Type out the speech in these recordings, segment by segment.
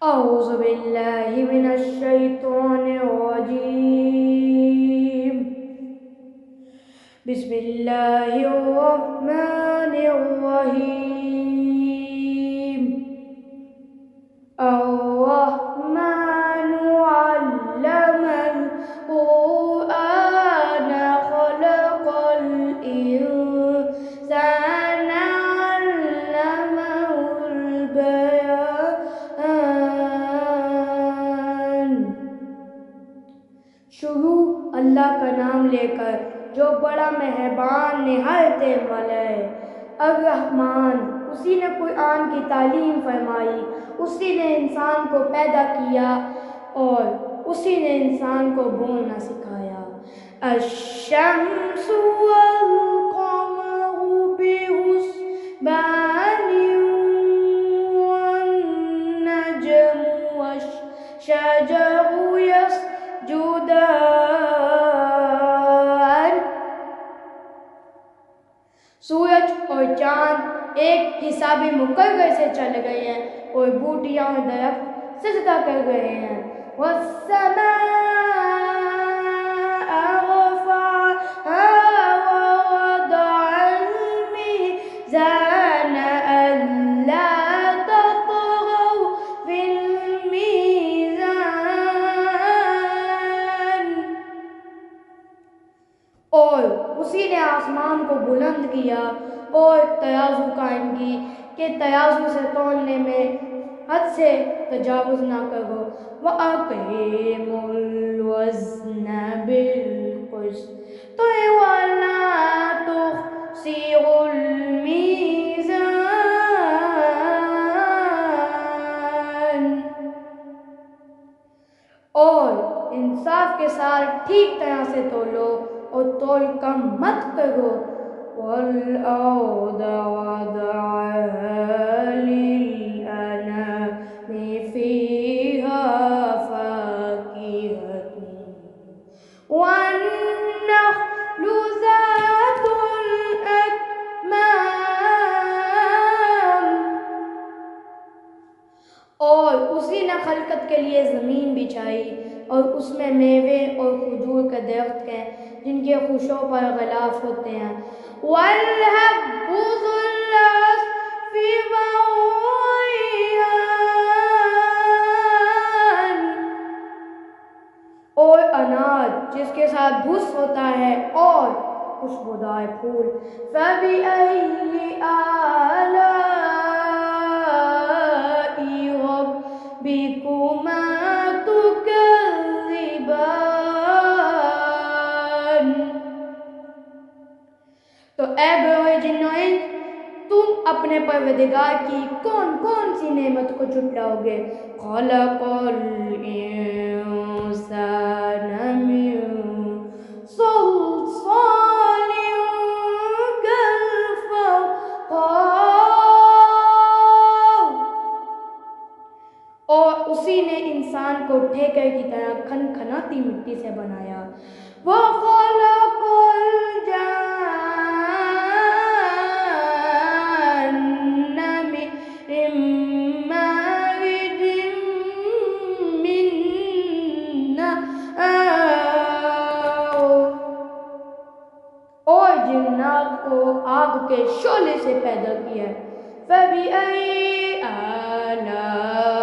أعوذ بالله من الشيطان الرجيم. بسم الله الرحمن الرحيم. الرحمن علم القرآن خلق الإنسان علمه البيان. شروع اللہ کا نام لے کر جو بڑا مہربان نہایت والا ہے. الرحمن، اسی نے قرآن کی تعلیم فرمائی، اسی نے انسان کو پیدا کیا اور اسی نے انسان کو بولنا سکھایا. الشمس والقمر بحسبان والنجم والشجر يسجدان. سورج اور چاند ایک حساب مقرر سے چل گئے ہیں اور بوٹیاں اور درخت سجدہ کر رہے ہیں. وَالسَّمَاءَ رَفَعَهَا وَوَضَعَ الْمِيزَانَ أَلَّا تَطْغَوْا فِي الْمِيزَانِ. اور اسی نے آسمان کو بلند کیا اور ترازو قائم کی کہ ترازو سے تولنے میں حد سے تجاوز نہ کرو. وَأَقِیمُوا الْوَزْنَ بِالْقِسْطِ وَلَا تُخْسِرُوا الْمِیزَانَ. اور انصاف کے ساتھ ٹھیک طرح سے تولو اور تول کم مت کرو. وَالْأَرْضَ وَضَعَهَا لِلْأَنَامِ فِيهَا فَاكِهَةٌ وَالنَّخْلُ ذَاتُ الْأَكْمَامِ. اور اسی نے خلقت کے لیے زمین بچھائی اور اس میں میوے اور کھجور کے درخت ہیں جن کے خوشوں پر غلاف ہوتے ہیں. وَالْحَبُّ ذُو الْعَصْفِ وَالرَّيْحَانُ. اور انار جس کے ساتھ بھس ہوتا ہے اور خوشبودار پھول. فَبِأَيِّ آلَاءِ رَبِّكُمَا تُكَذِّبَانِ. تو اے بروئے جن و انس، تم اپنے پروردگار کی کون کون سی نعمت کو جھٹلاؤ گے. خَلَقَ الْإِنسَانَ مِنْ صَلْصَالٍ كَالْفَخَّارِ. اور اسی نے انسان کو ٹھیکر کی طرح کھنکھناتی مٹی سے بنایا. وَخَلَقَ الْجَانَّ مِن مَّارِجٍ مِّن نَارٍ. اور جنات کو آگ کے شعلے سے پیدا کیا. فَبِأَيِّ آلَاءِ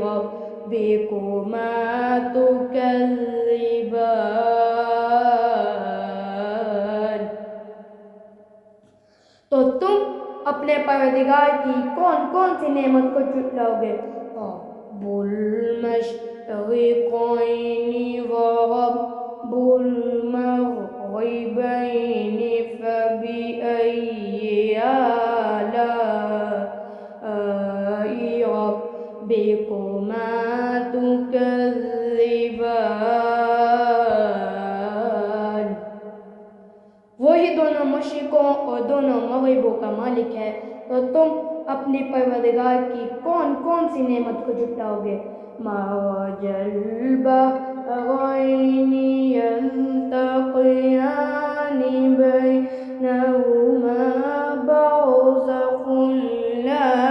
رَبِّكُمَا تُكَذِّبَانِ. تو تم اپنے پروردگار کی کون کون سی نعمت کو جھٹلاؤ گے. رَبُّ الْمَشْرِقَيْنِ وَرَبُّ الْمَغْرِبَيْنِ فَبِأَيِّ آلَاءِ رَبِّكُمَا تُكَذِّبَانِ. وہی دونوں مشرقوں اور دونوں مغربوں کا مالک ہے، تو تم اپنی پروردگار کی کون کون سی نعمت کو جھٹلاؤ گے. مَرَجَ الْبَحْرَيْنِ يَلْتَقِيَانِ بَيْنَهُمَا بَرْزَخٌ لَا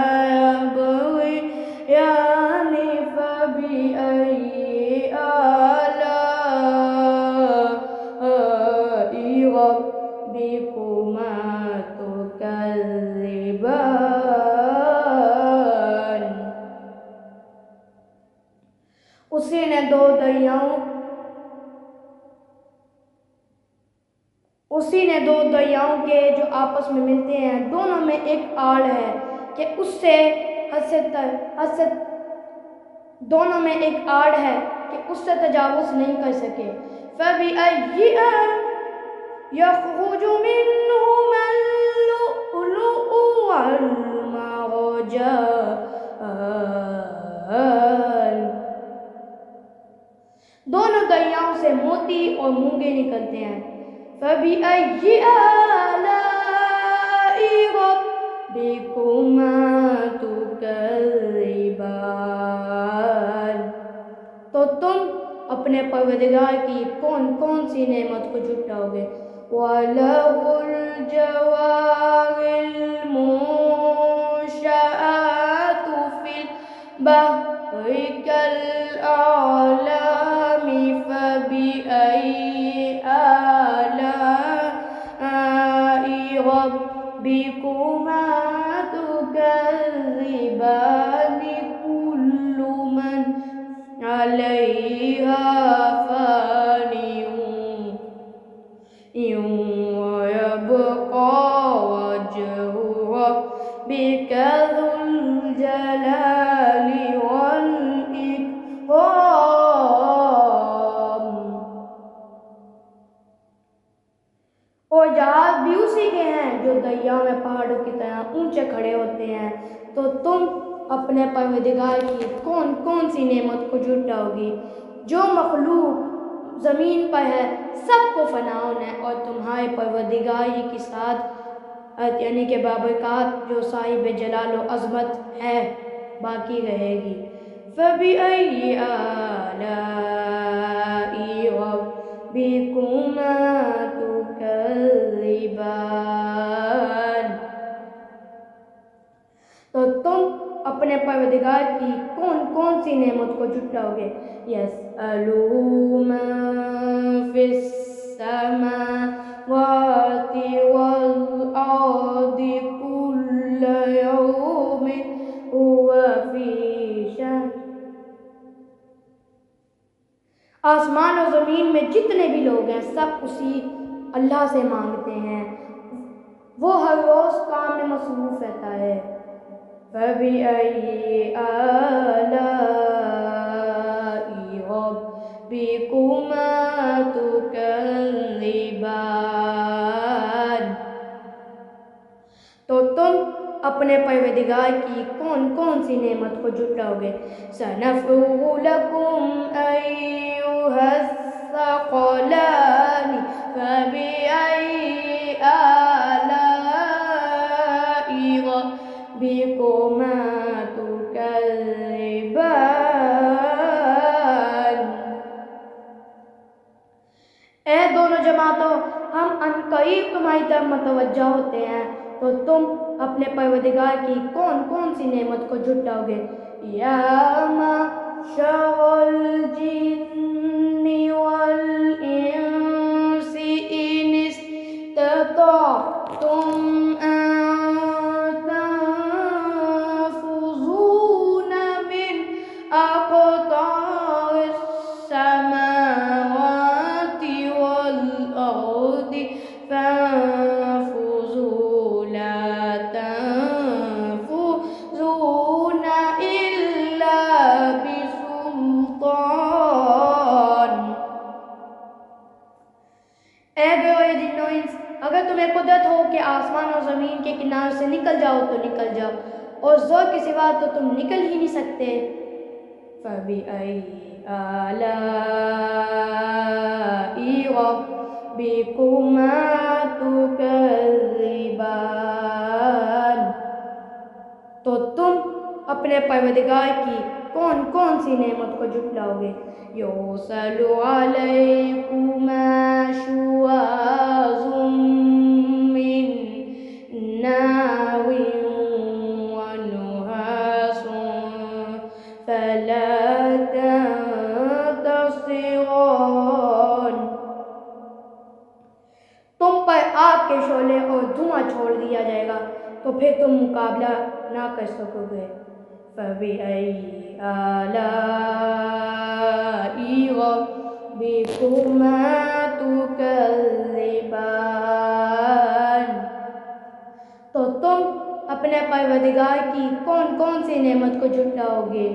اسی نے دو دریاؤں کے جو آپس میں ملتے ہیں دونوں میں ایک آڑ ہے کہ اس سے دونوں میں ایک آڑ ہے کہ اس سے تجاوز نہیں کر سکے فَبِأَيِّ يَخْرُجُ مِنْهُمَا اللُّؤْلُؤُ وَالْمَرْجَانُ دونوں دریاؤں سے موتی اور مونگے نکلتے ہیں فَبِأَيِّ آلَاءِ رَبِّكُمَا تُكَذِّبَانِ تو تم اپنے پروردگار کی کون کون سی نعمت کو جھٹلاؤ گے وَلَهُ الْجَوَارِ الْمُنشَآتُ فِي الْبَحْرِ كَالْأَعْلَامِ فَبِأَيِّ آلَاءِ رَبِّكُمَا تُكَذِّبَانِ كُلُّ مَنْ عَلَيْهَا فَانٍ وَيَبْقَى وَجْهُ رَبِّكَ ذُو الْجَلَالِ وَالْإِكْرَامِ اور جہاز بھی اسی کے ہیں جو دریا میں پہاڑوں کی طرح اونچے کھڑے ہوتے ہیں تو تم اپنے پروردگار کی کون کون سی نعمت کو جھٹلاؤ گی جو مخلوق زمین پر ہے سب کو فنا ہونا ہے اور تمہارے پروردگار ہی کی ساتھ یعنی کہ بابرکات جو صاحب جلال و عظمت ہے باقی رہے گی فَبِأَيِّ آلَاءِ رَبِّكُمَا تُكَذِّبَانِ تو تم اپنے پروردگار کی کون کون سی نعمت کو جھٹلاؤ گے يَسْأَلُهُ مَن فِي السَّمَاوَاتِ وَالْأَرْضِ كُلَّ يَوْمٍ هُوَ فِي شَأْنٍ آسمان اور زمین میں جتنے بھی لوگ ہیں سب اسی اللہ سے مانگتے ہیں وہ ہر روز کام میں مصروف رہتا ہے فَبِأَيِّ آلَاءِ رَبِّكُمَا تُكَذِّبَانِ تو تم اپنے پروردگار کی کون کون سی نعمت کو جھٹلاؤ گے سَنَفْرُغُ لَكُمْ أَيُّهَ الثَّقَلَانِ فَبِأَيِّ آلَاءِ رَبِّكُمَا تُكَذِّبَانِ اے دونوں جماعتوں ہم عنقریب تمہاری طرف متوجہ ہوتے ہیں تو تم اپنے پروردگار کی کون کون سی نعمت کو جھٹلاؤ گے یا معشر الجن والانس ان استطعتم ان تنفذون من اقطار السماوات والارض فانفذوا لا تنفذون إلا بسلطان اے گروہ جن و انس اگر تمہیں قدرت ہو کہ آسمان اور زمین کے کنارے سے نکل جاؤ تو نکل جاؤ اور زور کے سوا تو تم نکل ہی نہیں سکتے فَبِأَيِّ آلَاءِ رَبِّكُمَا تُكَذِّبَانِ تو تم اپنے پروردگار کی کون کون سی نعمت کو جھٹلاؤ گے يُرْسَلُ عَلَيْكُمَا شُوَاظٌ مِّن نَارٍ وَنُحَاسٌ فَلَا تَنتَصِرَانِ تم پر آگ کے شعلے اور دھواں چھوڑ دیا جائے گا تو پھر تم مقابلہ نہ کر سکو گے فَبِأَيِّ آلَاءِ ربكما تكذبان۔ تو تم اپنے پروردگار کی کون کون سی نعمت کو جھٹلاؤ گے؟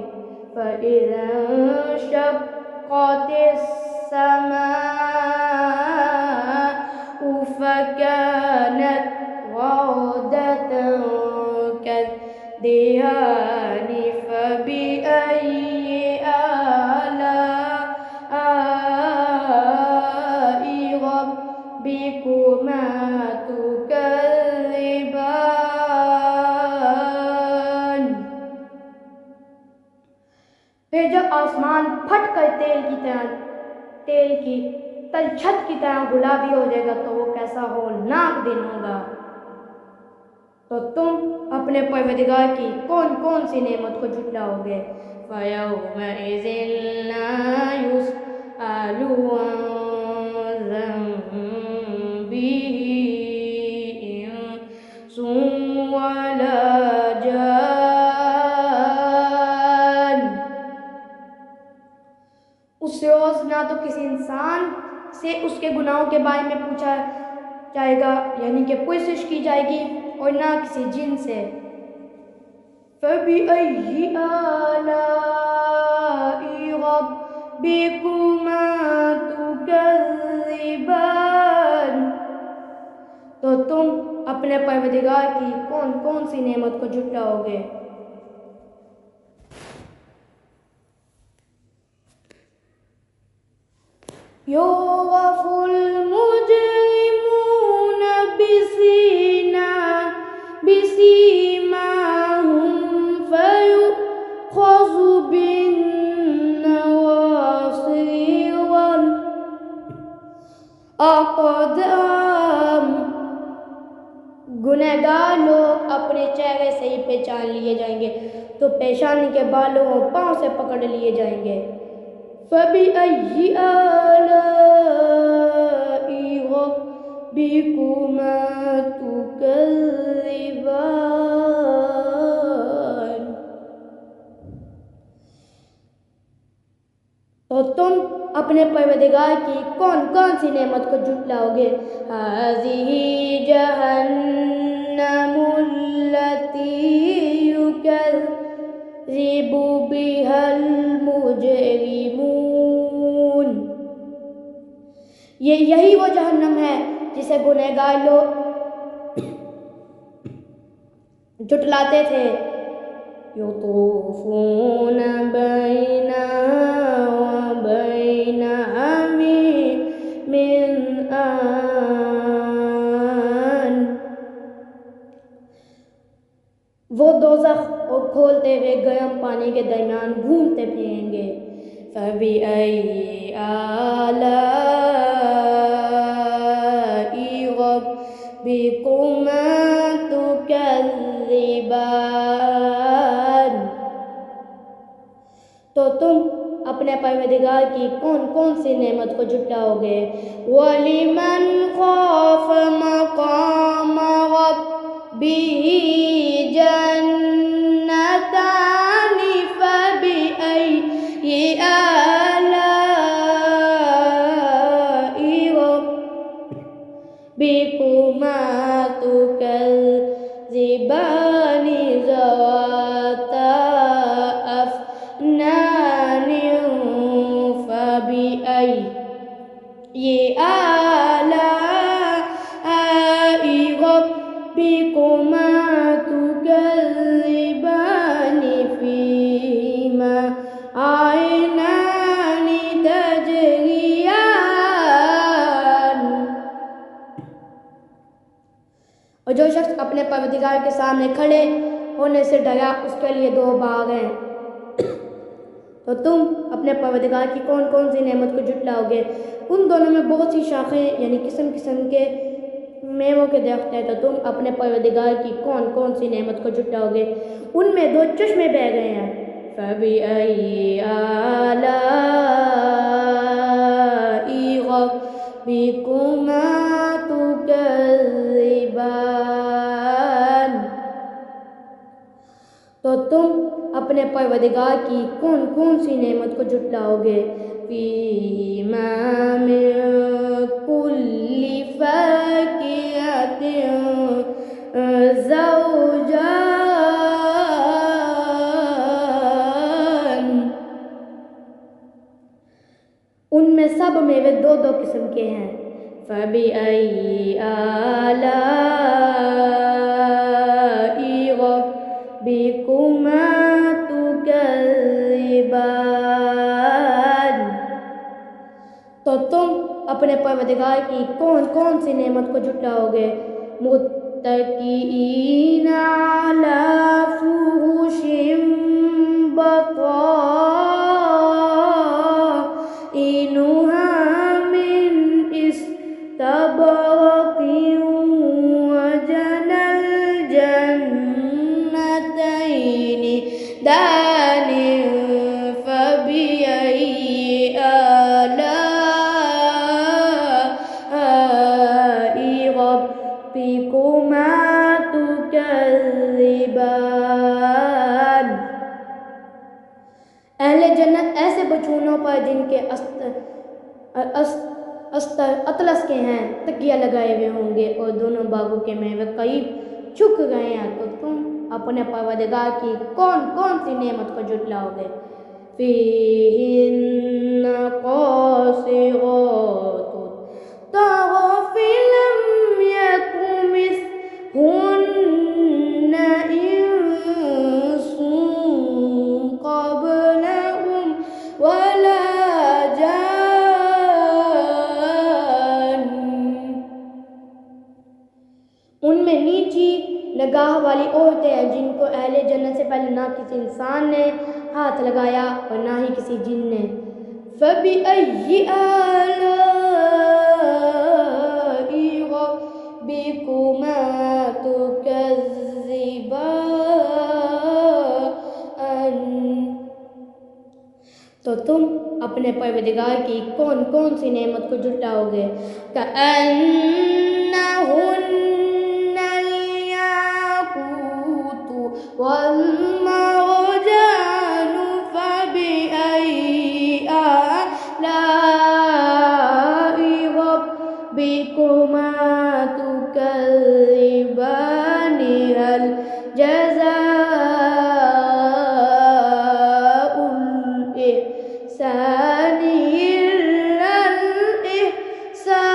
فَإِذَا انشَقَّتِ السَّمَاءُ فَكَانَتْ وَرْدَةً كَالدِّهَانِ فَبِأَيِّ آلَاءِ رَبِّكُمَا تُكَذِّبَانِ۔ پھر جب آسمان پھٹ کر تیل کی تلچھٹ کی طرح گلابی ہو جائے گا تو وہ کیسا ہولناک دن ہوگا۔ تو تم اپنے پروردگار کی کون کون سی نعمت کو جھٹلاؤ گے؟ فَيَوْمَئِذٍ لَا يُسْأَلُ عَنْ ذَنبِهِ إِنسٌ وَلَا جَانٌ۔ اس روز نہ تو کسی انسان سے اس کے گناہوں کے بارے میں پوچھا جائے گا، یعنی کہ پرسش کی جائے گی، اور نہ کسی جن سے۔ فَبِأَيِّ آلَاءِ رَبِّكُمَا تُكَذِّبَانِ۔ تو تم اپنے پروردگار کی کون کون سی نعمت کو جھٹلاؤ گے؟ يُعْرَفُ الْمُجْرِمُونَ بِسِيمَاهُمْ فَيُؤْخَذُ بِالنَّوَاصِي وَالْأَقْدَامِ۔ گنہگار لوگ اپنے چہرے سے ہی پہچان لیے جائیں گے تو پیشانی کے بالوں اور پاؤں سے پکڑ لیے جائیں گے۔ فَبِأَيِّ آلَاءِ رَبِّكُمَا تُكَذِّبَانِ۔ تو تم اپنے پروردگار کی کون کون سی نعمت کو جھٹلاؤ گے؟ هَذِهِ جَهَنَّمُ الَّتِي يُكَذِّبُ بِهَا الْمُجْرِمُونَ۔ یہی وہ جہنم ہے جسے گنہگار لوگ جھٹلاتے تھے۔ يُطُوفُونَ بَيْنَهَا وَبَيْنَ حَمِيمٍ آنٍ۔ وہ دوزخ اور کھولتے ہوئے گرم پانی کے درمیان گھومتے پھریں گے۔ فَبِأَيِّ آلَاءِ رَبِّكُمَا تُكَذِّبَانِ۔ تو تم اپنے پروردگار کی کون کون سی نعمت کو جھٹلاؤ گے؟ وَلِمَنْ خَافَ مَقَامَ رَبِّهِ جَنَّتَانِ فَبِأَيِّ آلَاءِ رَبِّكُمَا تُكَذِّبَانِ ذَوَاتَا أَفْنَانٍ فَبِأَيِّ آلَاءِ رَبِّكُمَا تُكَذِّبَانِ فِيهِمَا عَيْنَانِ تَجْرِيَانِ۔ اور جو شخص اپنے پروردگار کے سامنے کھڑے ہونے سے ڈرا اس کے لیے دو باغ ہیں۔ تو تم اپنے پروردگار کی کون کون سی نعمت کو جھٹلاؤ گے؟ ان دونوں میں بہت سی شاخیں یعنی قسم قسم کے میووں کے درخت ہیں، تو تم اپنے پروردگار کی کون کون سی نعمت کو جھٹلاؤ گے؟ ان میں دو چشمے بہہ گئے ہیں۔ فَبِأَيِّ آلَاءِ رَبِّكُمَا تُكَذِّبَانِ۔ تو تم اپنے پروردگار کی کون کون سی نعمت کو جھٹلاؤ گے؟ فيهما من كل فاكهة زوجان، ان میں سب میوے دو دو قسم کے ہیں۔ فَبِأَيِّ آلَاءِ رَبِّكُمَا تُكَذِّبَانِ، تو تم اپنے پروردگار کی کون کون سی نعمت کو جھٹلاؤ گے؟ متکئین علی فرش بطائنها من استبرق وجنى الجنتين دان، فبأي آلاء ربكما تكذبان، اہل جنت ایسے بچونوں پر جن کے اطلس کے ہیں تکیہ لگائے ہوئے ہوں گے، اور دونوں باغوں کے میوے قریب چک گئے ہیں، تو تم اپنے پروردگار کی کون کون سی نعمت کو جھٹلاؤ گے؟ فِيهِنَّ قَاصِرَاتُ الطَّرْفِ لَمْ يَطْمِثْهُنَّ إِنسٌ قَبْلَهُمْ وَلَا جَانٌّ، ان میں نیچی نگاہ والی عورتیں ہیں جن کو اہل جنت سے پہلے نہ کسی انسان نے ہاتھ لگایا اور نہ ہی کسی جن نے۔ فَبِأَيِّ آلَاءِ رَبِّكُمَا تُكَذِّبَانِ، تو تم اپنے پروردگار کی کون کون سی نعمت کو جھٹلاؤ گے؟ كَأَنَّهُنَّ الْيَاقُوتُ وَالْمَرْجَانُ، فَبِأَيِّ آلَاءِ رَبِّكُمَا تُكَذِّبَانِ، هَلْ جَزَاءُ الْإِحْسَانِ إِلَّا الْإِحْسَانُ،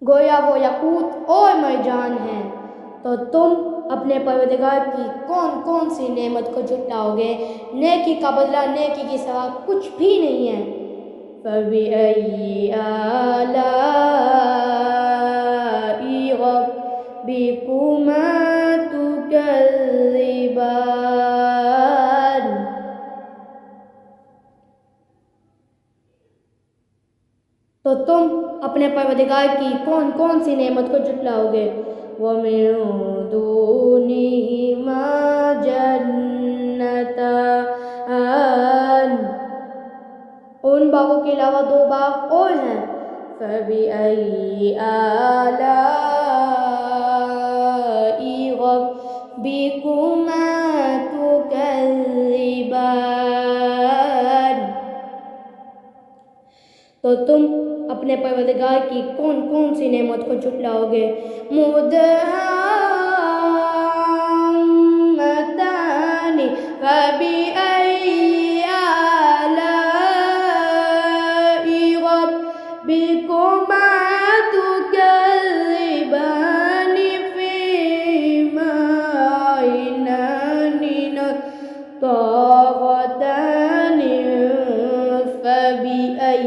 گویا وہ یاقوت اور مرجان ہیں، تو تم اپنے پروردگار کی کون کون سی نعمت کو جھٹلاؤ گے؟ نیکی کا بدلہ نیکی کی سوا کچھ بھی نہیں ہے۔ فَبِأَيِّ آلَاءِ رَبِّكُمَا تُكَذِّبَانِ، تو تم اپنے پروردگار کی کون کون سی نعمت کو جھٹلاؤ گے؟ وَمِن دُونِهِمَا جَنَّتَانِ، ان باغوں کے علاوہ دو باغ اور ہیں۔ فَبِأَيِّ آلَاءِ رَبِّكُمَا تُكَذِّبَانِ، تو تم اپنے پروردگار کی کون کون سی نعمت کو جھٹلاؤ گے؟ مُدْحَامَّتَانِ، فَبِأَيِّ آلَاءِ رَبِّكُمَا تُكَذِّبَانِ؟ فِيهِمَا عَيْنَانِ نَضَّاخَتَانِ، فَبِأَيِّ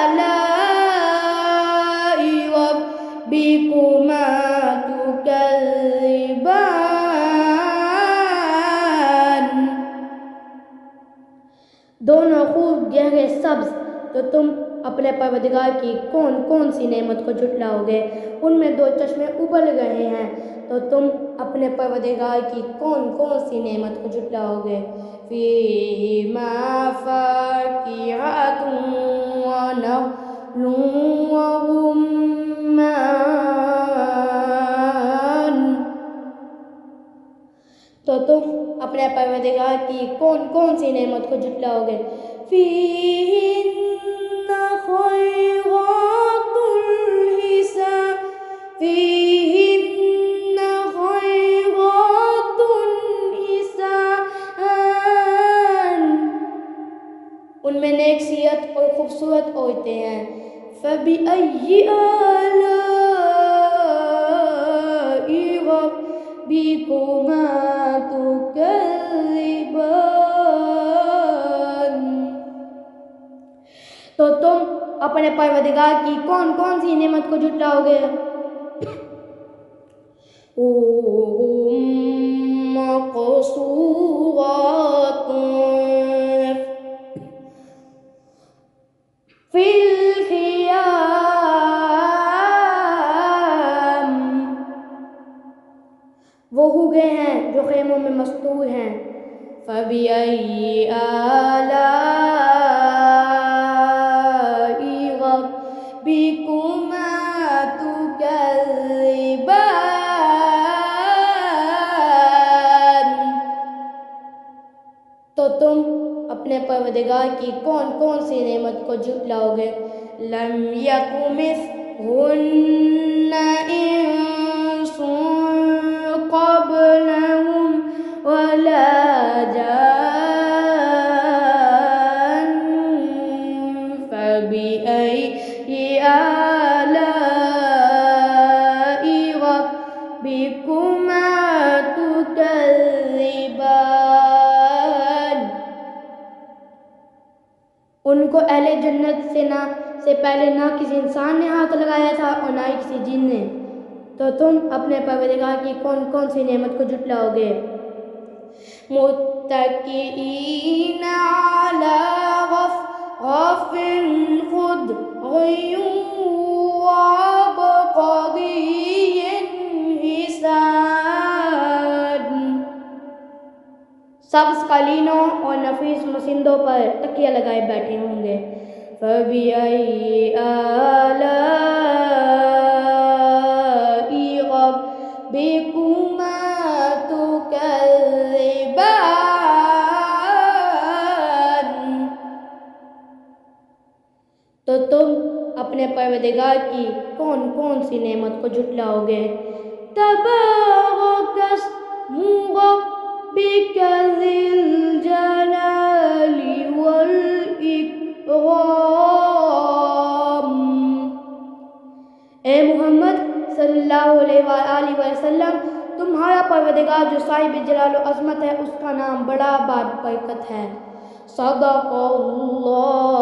آلَاءِ رَبِّكُمَا تُكَذِّبَانِ، دونوں خوب گہرے سبز، تو تم اپنے پروردگار کی کون کون سی نعمت کو جھٹلاؤ گے؟ ان میں دو چشمے ابل رہے ہیں، تو تم اپنے پروردگار کی کون کون سی نعمت کو جھٹلاؤ گے؟ فِيهِمَا فَاكِهَةٌ وَنَخْلٌ وَرُمَّانٌ، تو تم اپنے پروردگار کی کون کون سی نعمت کو جھٹلاؤ گے؟ فِيهِنَّ خَيْرَاتٌ حِسَانٌ فِيهِنَّ خَيْرَاتٌ حِسَانٌ ان میں نیک سیرت اور خوبصورت عورتیں ہیں۔ فَبِأَيِّ آلَاءِ رَبِّكُمَا تُكَذِّبَانِ تو تم اپنے پروردگار کی کون کون سی نعمت کو جھٹلاؤ گے؟ مَقْصُورَاتٌ فِي الْخِيَامِ وہ ہوگے ہیں جو خیموں میں مستور ہیں۔ فَبِأَيِّ آلَاءِ رَبِّكُمَا تُكَذِّبَانِ تو تم اپنے پروردگار کی کون کون سی نعمت کو جھٹلاؤ گے؟ لَمْ يَطْمِثْهُنَّ إِنسٌ قَبْلَهُمْ وَلَا جَانٌّ فَبِأَيِّ آلَاءِ رَبِّكُمَا تُكَذِّبَانِ ان کو اہل جنت سے پہلے نہ کسی انسان نے ہاتھ لگایا تھا اور نہ ہی کسی جن نے، تو تم اپنے پروردگار کی کون کون سی نعمت کو جھٹلاؤ گے؟ متکئین علی رفرف خضر وعبقری حسان سبز قالینوں اور نفیس مسندوں پر تکیہ لگائے بیٹھے ہوں گے۔ فَبِأَيِّ آلَاءِ رَبِّكُمَا تُكَذِّبَانِ تو تم اپنے پروردگار کی کون کون سی نعمت کو جھٹلاؤ گے؟ تبارک اسم ربک ذی الجلال والاکرام اے محمد صلی اللہ علیہ وآلہ وسلم، تمہارا پروردگار جو صاحب جلال و عظمت ہے، اس کا نام بڑا بابرکت ہے۔ صدق اللہ